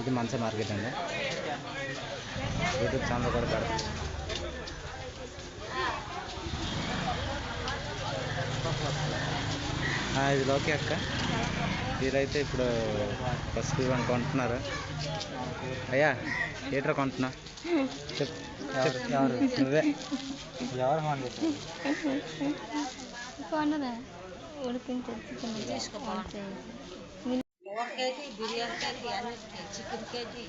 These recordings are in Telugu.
ఇది మంచి మార్కెట్ అండి. యూట్యూబ్ ఛానల్ కూడా పెడతాం. ఇది లోకి అక్క. వీరైతే ఇప్పుడు ఫస్ట్ ఇవన్నీ కొంటున్నారు. అయ్యా ఏట్రా కొంటున్నా చెప్పు. నువ్వే ఎవరు కేజీ బిర్యానీ కేజీ అన్ని చికెన్ కేజీ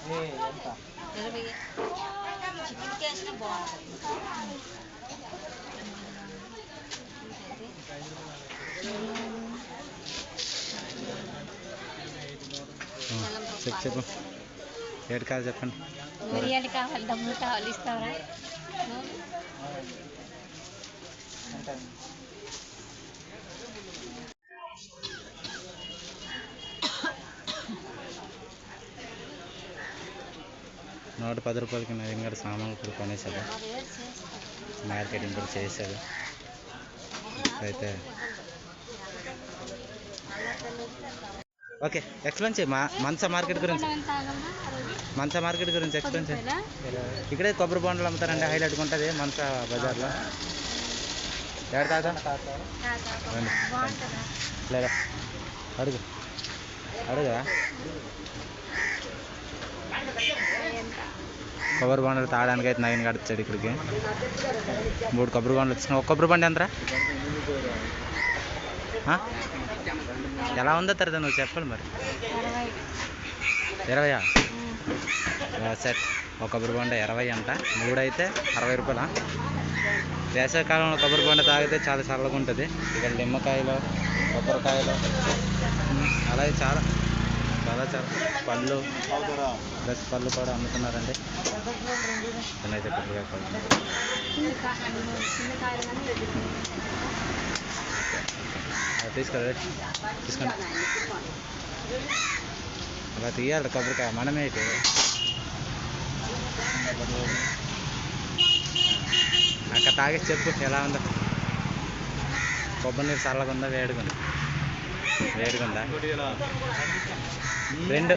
20 చికెన్ కేజీ బాగుంటుంది. చెప్పు ఏడు కాదు చెప్పండి. బిర్యానీ కావాలి, డబ్బులు కావాలి, ఇస్తావరా? ₹110కి నవీన్ గారు సామాన్లు కూడా కొనేసాడు, మార్కెటింగ్ కూడా చేశాడు. అయితే ఓకే ఎక్స్ప్లెయిన్ చేయి మంచా మార్కెట్ గురించి. మంచా మార్కెట్ గురించి ఎక్స్ప్లెయిన్ చేయి. ఇక్కడే కొబ్బరి బొండలు అమ్ముతారండి, హైలైట్గా ఉంటుంది మంచా బజార్లో. ఎవరు తాత లేదా అడుగు అడుగా. కొబ్బరి బొండలు తాగడానికి అయితే నవీన్ గారు వచ్చాడు ఇక్కడికి. 3 కొబ్బరి బొండలు వచ్చినాయి. ఒక కొబ్బరి బండి ఎంతరా? ఎలా ఉందో తర్వాత నువ్వు చెప్పాలి మరి. 20 సెట్. ఒక కొబ్బరి బొండ 20 అంట, 3 అయితే ₹60. వేసవికాలంలో కొబ్బరి బొండ తాగితే చాలా చల్లగా ఉంటుంది. ఇక్కడ నిమ్మకాయలు, కొబ్బరికాయలు, అలాగే చాలా చాలా చాలా పళ్ళు ప్లస్ పళ్ళు కూడా అమ్ముతున్నారండి. అయితే కొబ్బరికాయ తీసుకోండి తీసుకోండి. అలా తీయాలి కొబ్బరికాయ మనమే. అయితే అక్కడ తాగేసి చెప్పు ఎలా ఉందో. కొబ్బరి నీరు చల్లగా ఉందా వేడిగా ఉందా? వేడిగా ఉందా? 2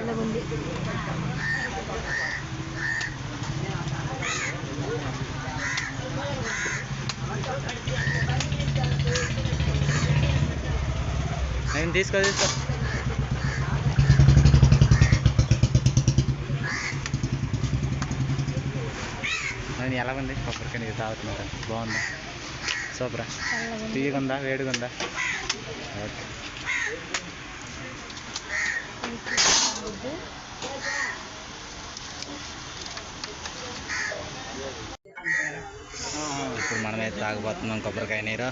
నేను తీసుకో. నేను ఎలా ఉంది కొబ్బరికాయ నీరు తాగుతున్నారా? బాగుందా? సూపరా? తీయగుందా వేడిగా ఉందా? ఓకే. ఇప్పుడు మనమైతే తాగబోతున్నాం కొబ్బరికాయ నీరు.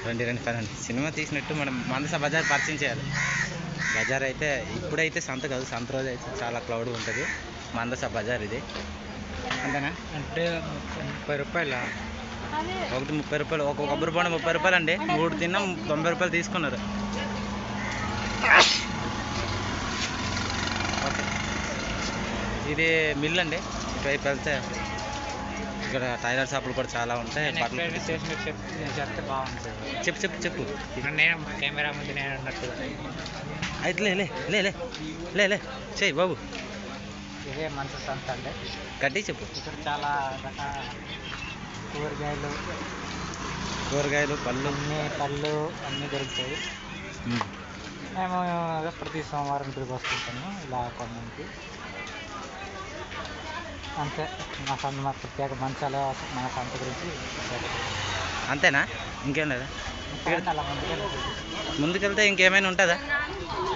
రండి సినిమా తీసినట్టు మనం మందస బజార్ పరిచయం చేయాలి. బజార్ అయితే ఇప్పుడైతే సంత కాదు, సంత రోజు అయితే చాలా క్లౌడ్గా ఉంటుంది. మందస బజార్ ఇది అంతేనా? అంటే ₹30. ఒకటి ₹30. ఒక కొబ్బరి బొండ ₹30 అండి. 3 తిన్నాం, ₹90 తీసుకున్నారు. ఓకే ఇది మిల్ అండి. ఇటువైపు వెళ్తే ఇక్కడ టైలర్ షాపులు కూడా చాలా ఉంటాయి. చెప్తే బాగుంటుంది. చెప్పు చెప్పు చెప్పు. నేను కెమెరా ముందు నేను ఉన్నట్టుగా అయితే లే లే లే లే లే చెయ్యి బాబు. ఇదే మంచి సంత అండి. గట్టి చెప్పు. ఇక్కడ చాలా రకాల కూరగాయలు పళ్ళు అన్నీ దొరుకుతాయి. మేము ప్రతి సోమవారం ఇక్కడికి వస్తుంటాము ఇలా కొనడానికి. అంతే మా ప్రత్యేక మంచాల మన సంత గురించి అంతేనా? ఇంకేం లేదా? ముందుకెళ్తే ఇంకేమైనా ఉంటుందా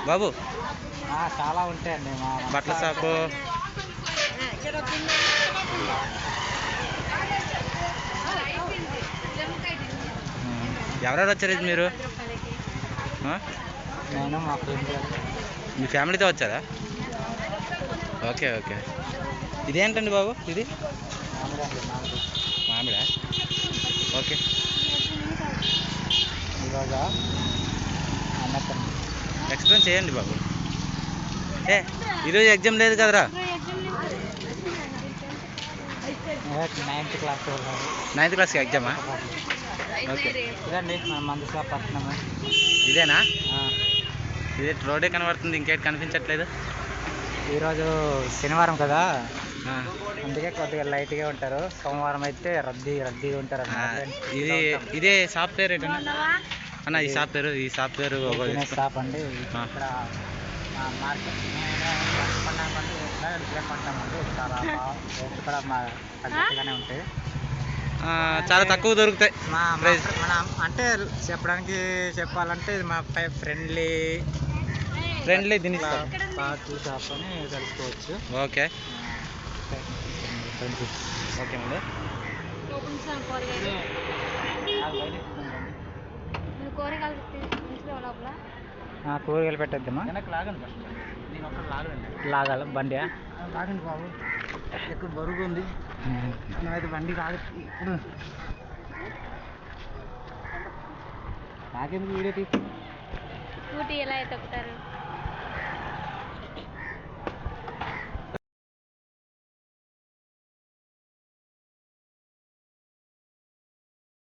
బాబు? చాలా ఉంటాయండి. మా బట్టల షాపు, ఎవరెవరు వచ్చారు మీరు? నేను మా ఫ్రెండ్. మీ ఫ్యామిలీతో వచ్చారా? Okay okay. ఇదేంటండి బాబు? ఇది మామిడా? ఓకే. ఈరోజు ఎక్స్ప్లెయిన్ చేయండి బాబు. ఏ ఈరోజు ఎగ్జామ్ లేదు కదరా? 9th క్లాస్ 9th క్లాస్కి ఎగ్జామా? ఓకే. ఇదండి మన మందసాపట్నము. ఇదేనా? ఇదే రోడ్డే కనబడుతుంది, ఇంకేటి కనిపించట్లేదు. ఈరోజు శనివారం కదా, ఆ, అందుకే కొద్దిగా లైట్గా ఉంటారు. సోమవారం అయితే రద్దీగా ఉంటారు ఆ, అన్నమాట. ఇదే షాప్ పేరు ఏంటన్నా అన్న? ఈ షాప్ పేరు షాప్ అండి. ఆ. ఇక్కడ మార్కెట్ కొన్నామండి, ఇట్లా కొంటామండి. చాలా రేట్లు కూడా మా తగ్గట్టుగానే ఉంటాయి. చాలా తక్కువ దొరుకుతాయి. ప్రైస్ మన అంటే చెప్పాలంటే ఇది మా ఫ్రెండ్లీ దీని పార్టీ షాప్ అని తెలుసుకోవచ్చు. ఓకే ఓకే అండి. కూరగాయలు పెట్టేద్దామా? లాగండి ఫస్ట్, నేను ఒక్కడ లాగండి. లాగాల బండి లాగండి బాబు, ఎక్కువ బరువు ఉంది, నాకైతే బండి కాదు. నాకెందుకు వీడియో తీసి స్కూటీ ఎలా ఎత్తుకుతారు?